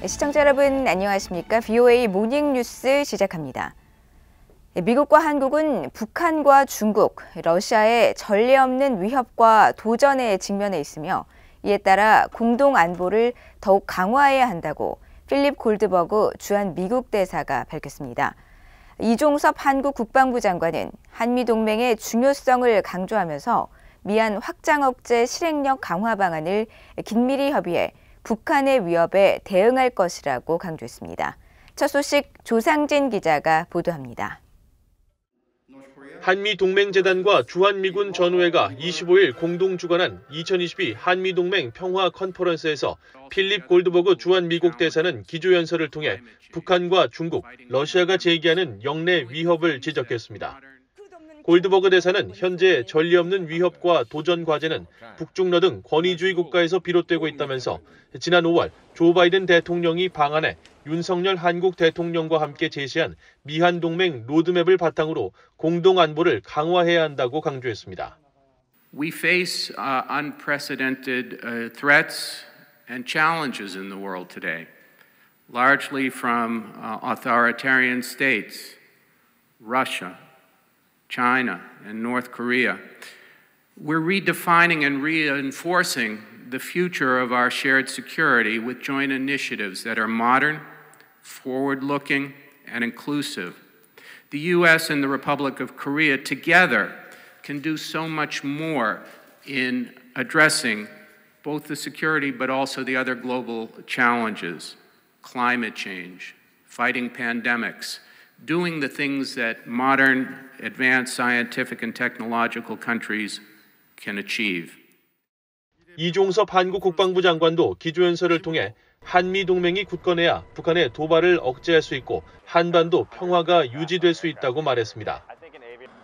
시청자 여러분 안녕하십니까? VOA 모닝뉴스 시작합니다. 미국과 한국은 북한과 중국, 러시아의 전례 없는 위협과 도전에 직면해 있으며 이에 따라 공동 안보를 더욱 강화해야 한다고 필립 골드버그 주한 미국 대사가 밝혔습니다. 이종섭 한국 국방부 장관은 한미동맹의 중요성을 강조하면서 미한 확장 억제 실행력 강화 방안을 긴밀히 협의해 북한의 위협에 대응할 것이라고 강조했습니다. 첫 소식 조상진 기자가 보도합니다. 한미동맹재단과 주한미군 전우회가 25일 공동 주관한 2022 한미동맹 평화 컨퍼런스에서 필립 골드버그 주한미국 대사는 기조연설을 통해 북한과 중국, 러시아가 제기하는 영내 위협을 지적했습니다. 골드버그 대사는 현재 전례 없는 위협과 도전 과제는 북중러 등 권위주의 국가에서 비롯되고 있다면서 지난 5월 조 바이든 대통령이 방한해 윤석열 한국 대통령과 함께 제시한 미한 동맹 로드맵을 바탕으로 공동 안보를 강화해야 한다고 강조했습니다. We face unprecedented threats and challenges in the world today, largely from authoritarian states, Russia, China, and North Korea. We're redefining and reinforcing the future of our shared security with joint initiatives that are modern, forward-looking, and inclusive. The U.S. and the Republic of Korea together can do so much more in addressing both the security but also the other global challenges, climate change, fighting pandemics, doing the things that modern, advanced scientific and technological countries can achieve. 이종섭 한국 국방부 장관도 기조연설을 통해 한미동맹이 굳건해야 북한의 도발을 억제할 수 있고 한반도 평화가 유지될 수 있다고 말했습니다.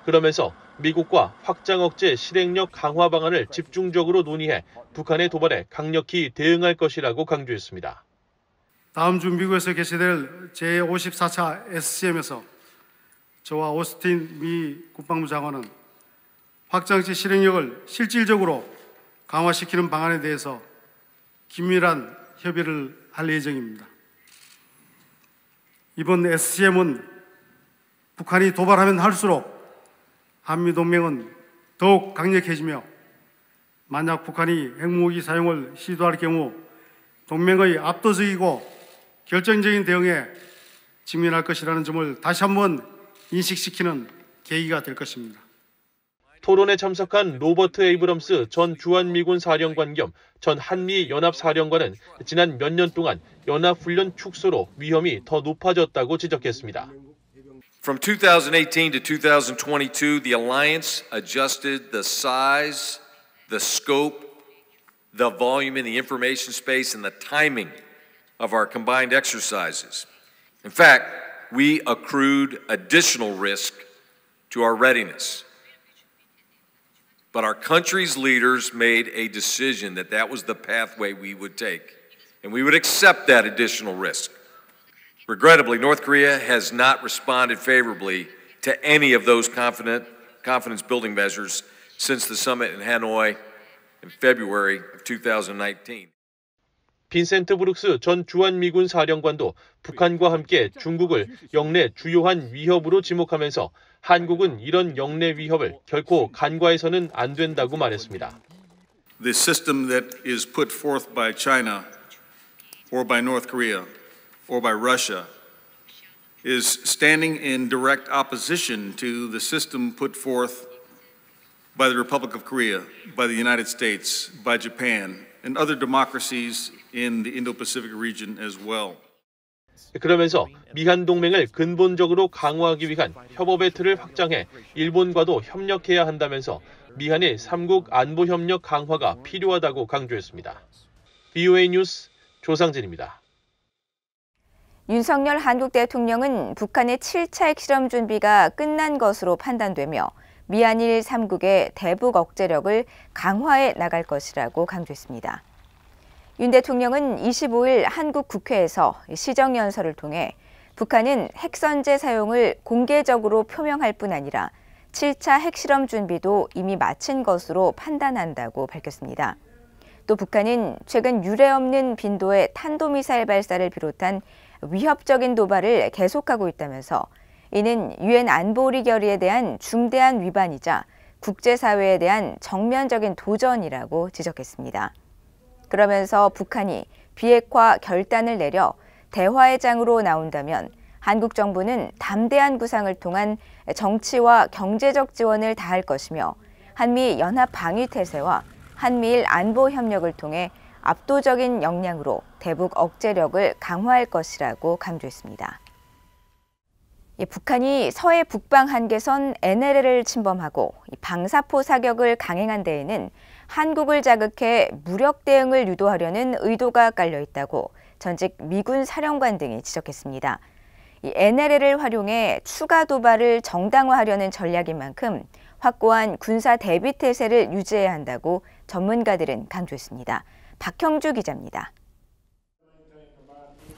그러면서 미국과 확장 억제 실행력 강화 방안을 집중적으로 논의해 북한의 도발에 강력히 대응할 것이라고 강조했습니다. 다음 주 미국에서 개최될 제54차 SCM에서 저와 오스틴 미 국방부 장관은 확장억제 실행력을 실질적으로 강화시키는 방안에 대해서 긴밀한 협의를 할 예정입니다. 이번 SCM은 북한이 도발하면 할수록 한미동맹은 더욱 강력해지며 만약 북한이 핵무기 사용을 시도할 경우 동맹의 압도적이고 결정적인 대응에 직면할 것이라는 점을 다시 한번 인식시키는 계기가 될 것입니다. 토론에 참석한 로버트 에이브럼스 전 주한미군 사령관 겸 전 한미연합사령관은 지난 몇 년 동안 연합훈련 축소로 위험이 더 높아졌다고 지적했습니다. From 2018 to 2022, the alliance adjusted the size, the scope, the volume in the information space, and the timing of our combined exercises. In fact, we accrued additional risk to our readiness. But our country's leaders made a decision that that was the pathway we would take, and we would accept that additional risk. Regrettably, North Korea has not responded favorably to any of those confidence-building measures since the summit in Hanoi in February of 2019. 빈센트 브룩스 전 주한미군 사령관도 북한과 함께 중국을 영내 주요한 위협으로 지목하면서 한국은 이런 영내 위협을 결코 간과해서는 안 된다고 말했습니다. The system that is put forth by China or by North Korea or by Russia is standing in direct opposition to the system put forth by the Republic of Korea, by the United States, by Japan, and other democracies in the Indo-Pacific region as well. 그러면서 미한 동맹을 근본적으로 강화하기 위한 협업의 틀을 확장해 일본과도 협력해야 한다면서 미한의 3국 안보 협력 강화가 필요하다고 강조했습니다. VOA 뉴스 조상진입니다. 윤석열 한국 대통령은 북한의 7차 핵실험 준비가 끝난 것으로 판단되며 미한일 3국의 대북 억제력을 강화해 나갈 것이라고 강조했습니다. 윤 대통령은 25일 한국 국회에서 시정연설을 통해 북한은 핵선제 사용을 공개적으로 표명할 뿐 아니라 7차 핵실험 준비도 이미 마친 것으로 판단한다고 밝혔습니다. 또 북한은 최근 유례 없는 빈도의 탄도미사일 발사를 비롯한 위협적인 도발을 계속하고 있다면서 이는 유엔 안보리 결의에 대한 중대한 위반이자 국제사회에 대한 정면적인 도전이라고 지적했습니다. 그러면서 북한이 비핵화 결단을 내려 대화의 장으로 나온다면 한국 정부는 담대한 구상을 통한 정치와 경제적 지원을 다할 것이며 한미 연합 방위 태세와 한미일 안보 협력을 통해 압도적인 역량으로 대북 억제력을 강화할 것이라고 강조했습니다. 북한이 서해 북방 한계선 NLL을 침범하고 방사포 사격을 강행한 데에는 한국을 자극해 무력 대응을 유도하려는 의도가 깔려 있다고 전직 미군 사령관 등이 지적했습니다. 이 NLL을 활용해 추가 도발을 정당화하려는 전략인 만큼 확고한 군사 대비 태세를 유지해야 한다고 전문가들은 강조했습니다. 박형주 기자입니다.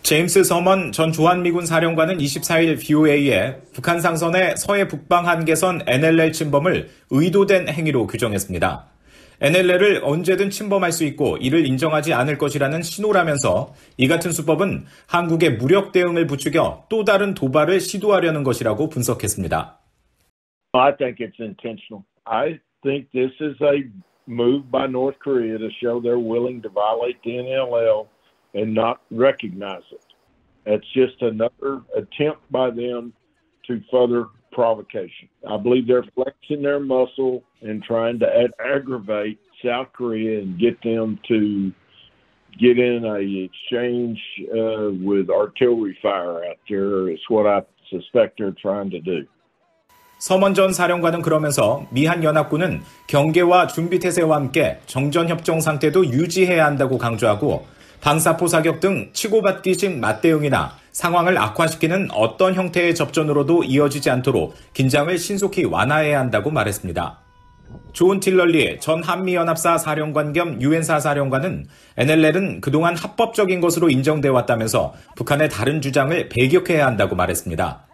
제임스 서먼 전 주한미군 사령관은 24일 VOA에 북한 상선의 서해 북방 한계선 NLL 침범을 의도된 행위로 규정했습니다. NLL을 언제든 침범할 수 있고 이를 인정하지 않을 것이라는 신호라면서 이 같은 수법은 한국의 무력 대응을 부추겨 또 다른 도발을 시도하려는 것이라고 분석했습니다. I think it's intentional. I think this is a move by North Korea to show they're willing to violate the NLL and not recognize it. It's just another attempt by them to further provocation. I believe they're flexing their muscle and trying to aggravate South Korea and get them to get in a exchange with artillery fire out there is what I suspect they're trying to do. 서먼 전 사령관은 그러면서 미한 연합군은 경계와 준비 태세와 함께 정전 협정 상태도 유지해야 한다고 강조하고 방사포 사격 등 치고받기식 맞대응이나 상황을 악화시키는 어떤 형태의 접전으로도 이어지지 않도록 긴장을 신속히 완화해야 한다고 말했습니다. 존 틸럴리 전 한미연합사 사령관 겸 유엔사 사령관은 NLL은 그동안 합법적인 것으로 인정돼 왔다면서 북한의 다른 주장을 배격해야 한다고 말했습니다.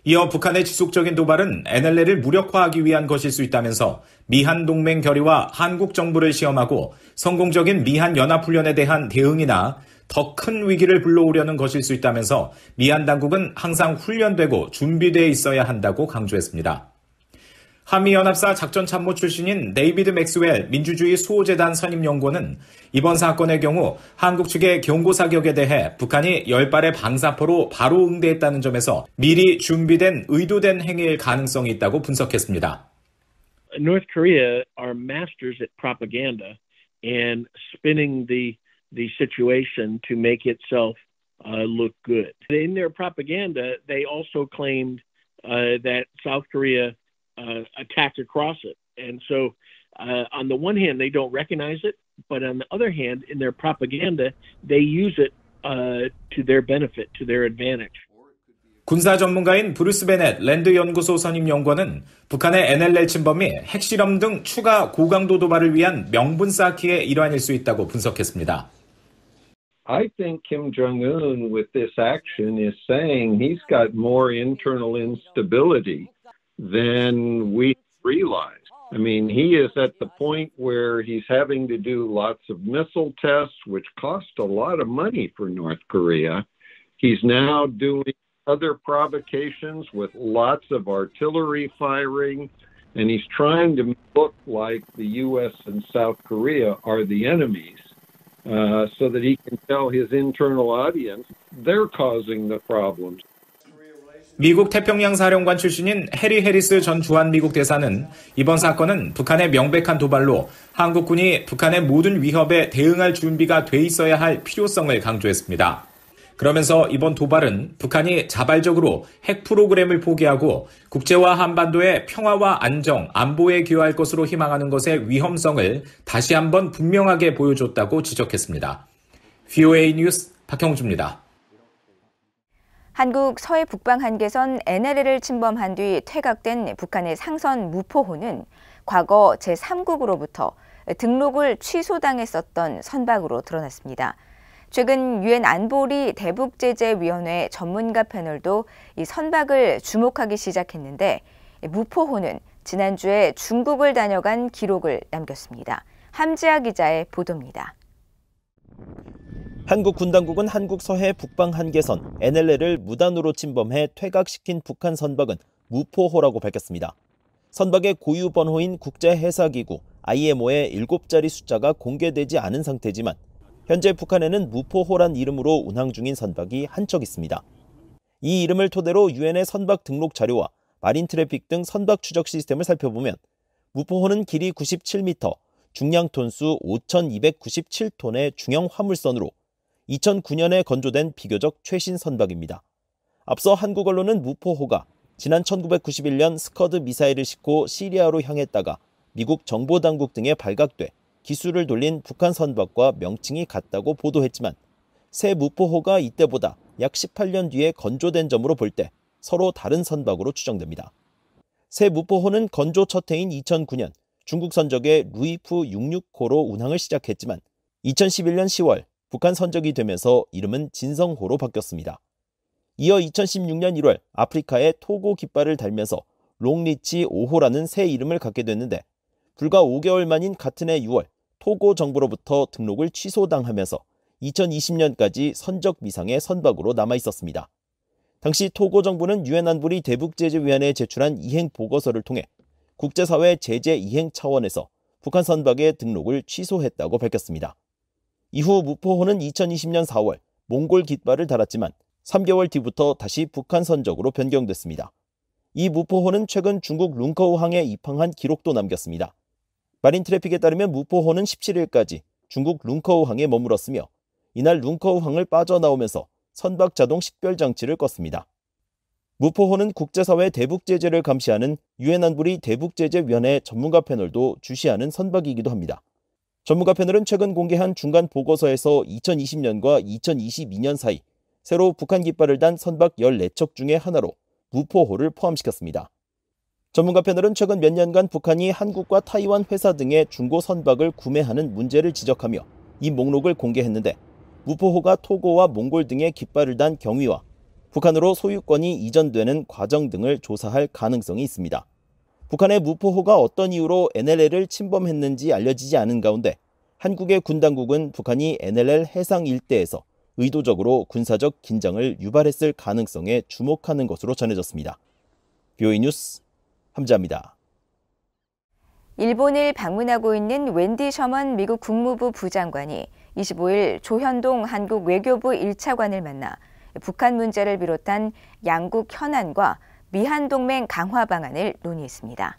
이어 북한의 지속적인 도발은 NLL을 무력화하기 위한 것일 수 있다면서 미한 동맹 결의와 한국 정부를 시험하고 성공적인 미한 연합훈련에 대한 대응이나 더 큰 위기를 불러오려는 것일 수 있다면서 미한 당국은 항상 훈련되고 준비되어 있어야 한다고 강조했습니다. 한미연합사 작전참모 출신인 데이비드 맥스웰 민주주의 수호재단 선임연구원은 이번 사건의 경우 한국 측의 경고 사격에 대해 북한이 10발의 방사포로 바로 응대했다는 점에서 미리 준비된 의도된 행위일 가능성이 있다고 분석했습니다. North Korea are masters at propaganda and spinning the situation to make itself look good. In their propaganda, they also claimed that South Korea attacked across it. And so on the one hand, they don't recognize it, but on the other hand, in their propaganda, they use it to their benefit, to their advantage. 군사 전문가인 브루스 베넷 랜드 연구소 선임 연구원은 북한의 NLL 침범이 핵실험 등 추가 고강도 도발을 위한 명분 쌓기의 일환일 수 있다고 분석했습니다. I think Kim Jong-un with this action is saying he's got more internal instability than we realize. I mean, he is at the point where he's having to do lots of missile tests, which cost a lot of money for North Korea. He's now doing other provocations with lots of artillery firing, and he's trying to look like the U.S. and South Korea are the enemies, so that he can tell his internal audience they're causing the problems. 미국 태평양 사령관 출신인 해리 해리스 전 주한미국 대사는 이번 사건은 북한의 명백한 도발로 한국군이 북한의 모든 위협에 대응할 준비가 돼 있어야 할 필요성을 강조했습니다. 그러면서 이번 도발은 북한이 자발적으로 핵 프로그램을 포기하고 국제와 한반도의 평화와 안정, 안보에 기여할 것으로 희망하는 것의 위험성을 다시 한번 분명하게 보여줬다고 지적했습니다. VOA 뉴스 박형주입니다. 한국 서해 북방 한계선 NLL을 침범한 뒤 퇴각된 북한의 상선 무포호는 과거 제3국으로부터 등록을 취소당했었던 선박으로 드러났습니다. 최근 유엔 안보리 대북제재위원회 전문가 패널도 이 선박을 주목하기 시작했는데 무포호는 지난주에 중국을 다녀간 기록을 남겼습니다. 함지아 기자의 보도입니다. 한국 군당국은 한국 서해 북방 한계선 NLL을 무단으로 침범해 퇴각시킨 북한 선박은 무포호라고 밝혔습니다. 선박의 고유 번호인 국제해사기구 IMO의 7자리 숫자가 공개되지 않은 상태지만 현재 북한에는 무포호란 이름으로 운항 중인 선박이 한 척 있습니다. 이 이름을 토대로 유엔의 선박 등록 자료와 마린 트래픽 등 선박 추적 시스템을 살펴보면 무포호는 길이 97m, 중량 톤수 5,297톤의 중형 화물선으로 2009년에 건조된 비교적 최신 선박입니다. 앞서 한국 언론은 무포호가 지난 1991년 스커드 미사일을 싣고 시리아로 향했다가 미국 정보당국 등에 발각돼 기술을 돌린 북한 선박과 명칭이 같다고 보도했지만 새 무포호가 이때보다 약 18년 뒤에 건조된 점으로 볼 때 서로 다른 선박으로 추정됩니다. 새 무포호는 건조 첫 해인 2009년 중국 선적의 루이프 669호로 운항을 시작했지만 2011년 10월 북한 선적이 되면서 이름은 진성호로 바뀌었습니다. 이어 2016년 1월 아프리카에 토고 깃발을 달면서 롱리치 5호라는 새 이름을 갖게 됐는데 불과 5개월 만인 같은 해 6월 토고 정부로부터 등록을 취소당하면서 2020년까지 선적 미상의 선박으로 남아 있었습니다. 당시 토고 정부는 유엔 안보리 대북제재위원회에 제출한 이행 보고서를 통해 국제사회 제재 이행 차원에서 북한 선박의 등록을 취소했다고 밝혔습니다. 이후 무포호는 2020년 4월 몽골 깃발을 달았지만 3개월 뒤부터 다시 북한 선적으로 변경됐습니다. 이 무포호는 최근 중국 룬커우항에 입항한 기록도 남겼습니다. 마린 트래픽에 따르면 무포호는 17일까지 중국 룬커우항에 머물었으며 이날 룬커우항을 빠져나오면서 선박 자동 식별 장치를 껐습니다. 무포호는 국제사회 대북제재를 감시하는 유엔 안보리 대북제재위원회 전문가 패널도 주시하는 선박이기도 합니다. 전문가 패널은 최근 공개한 중간 보고서에서 2020년과 2022년 사이 새로 북한 깃발을 단 선박 14척 중에 하나로 무포호를 포함시켰습니다. 전문가 패널은 최근 몇 년간 북한이 한국과 타이완 회사 등의 중고 선박을 구매하는 문제를 지적하며 이 목록을 공개했는데 무포호가 토고와 몽골 등의 깃발을 단 경위와 북한으로 소유권이 이전되는 과정 등을 조사할 가능성이 있습니다. 북한의 무포호가 어떤 이유로 NLL을 침범했는지 알려지지 않은 가운데 한국의 군 당국은 북한이 NLL 해상 일대에서 의도적으로 군사적 긴장을 유발했을 가능성에 주목하는 것으로 전해졌습니다. BOE 뉴스 함지아입니다. 일본을 방문하고 있는 웬디 셔먼 미국 국무부 부장관이 25일 조현동 한국 외교부 1차관을 만나 북한 문제를 비롯한 양국 현안과 미한동맹 강화 방안을 논의했습니다.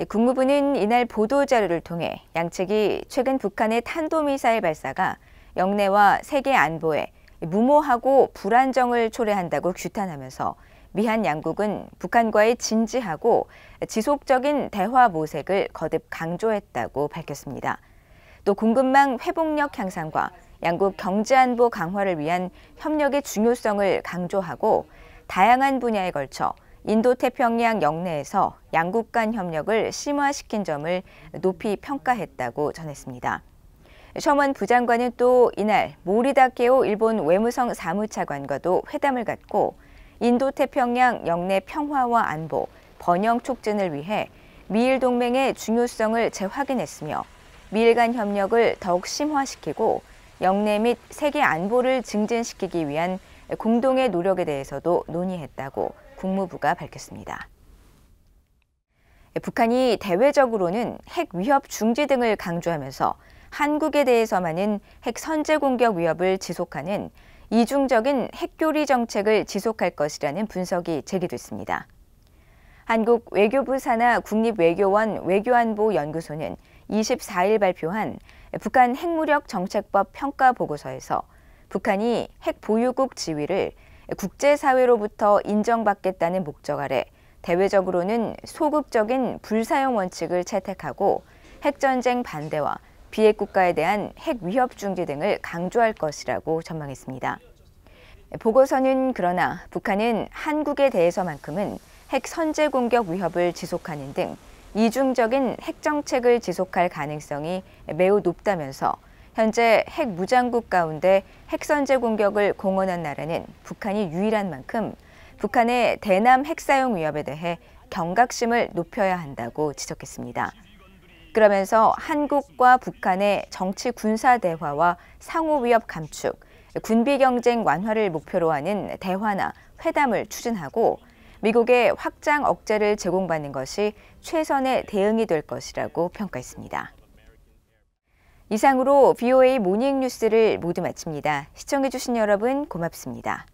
국무부는 이날 보도자료를 통해 양측이 최근 북한의 탄도미사일 발사가 영내와 세계 안보에 무모하고 불안정을 초래한다고 규탄하면서 미한 양국은 북한과의 진지하고 지속적인 대화 모색을 거듭 강조했다고 밝혔습니다. 또 공급망 회복력 향상과 양국 경제안보 강화를 위한 협력의 중요성을 강조하고 다양한 분야에 걸쳐 인도태평양 영내에서 양국 간 협력을 심화시킨 점을 높이 평가했다고 전했습니다. 셔먼 부장관은 또 이날 모리다 케오 일본 외무성 사무차관과도 회담을 갖고 인도태평양 영내 평화와 안보, 번영 촉진을 위해 미일 동맹의 중요성을 재확인했으며 미일 간 협력을 더욱 심화시키고 영내 및 세계 안보를 증진시키기 위한 공동의 노력에 대해서도 논의했다고 국무부가 밝혔습니다. 북한이 대외적으로는 핵 위협 중지 등을 강조하면서 한국에 대해서만은 핵 선제 공격 위협을 지속하는 이중적인 핵교리 정책을 지속할 것이라는 분석이 제기됐습니다. 한국 외교부 산하 국립외교원 외교안보연구소는 24일 발표한 북한 핵무력 정책법 평가 보고서에서 북한이 핵 보유국 지위를 국제사회로부터 인정받겠다는 목적 아래 대외적으로는 소극적인 불사용 원칙을 채택하고 핵전쟁 반대와 비핵 국가에 대한 핵 위협 중지 등을 강조할 것이라고 전망했습니다. 보고서는 그러나 북한은 한국에 대해서만큼은 핵 선제 공격 위협을 지속하는 등 이중적인 핵 정책을 지속할 가능성이 매우 높다면서 현재 핵 무장국 가운데 핵 선제 공격을 공언한 나라는 북한이 유일한 만큼 북한의 대남 핵 사용 위협에 대해 경각심을 높여야 한다고 지적했습니다. 그러면서 한국과 북한의 정치 군사 대화와 상호 위협 감축, 군비 경쟁 완화를 목표로 하는 대화나 회담을 추진하고 미국의 확장 억제를 제공받는 것이 최선의 대응이 될 것이라고 평가했습니다. 이상으로 VOA 모닝뉴스를 모두 마칩니다. 시청해주신 여러분 고맙습니다.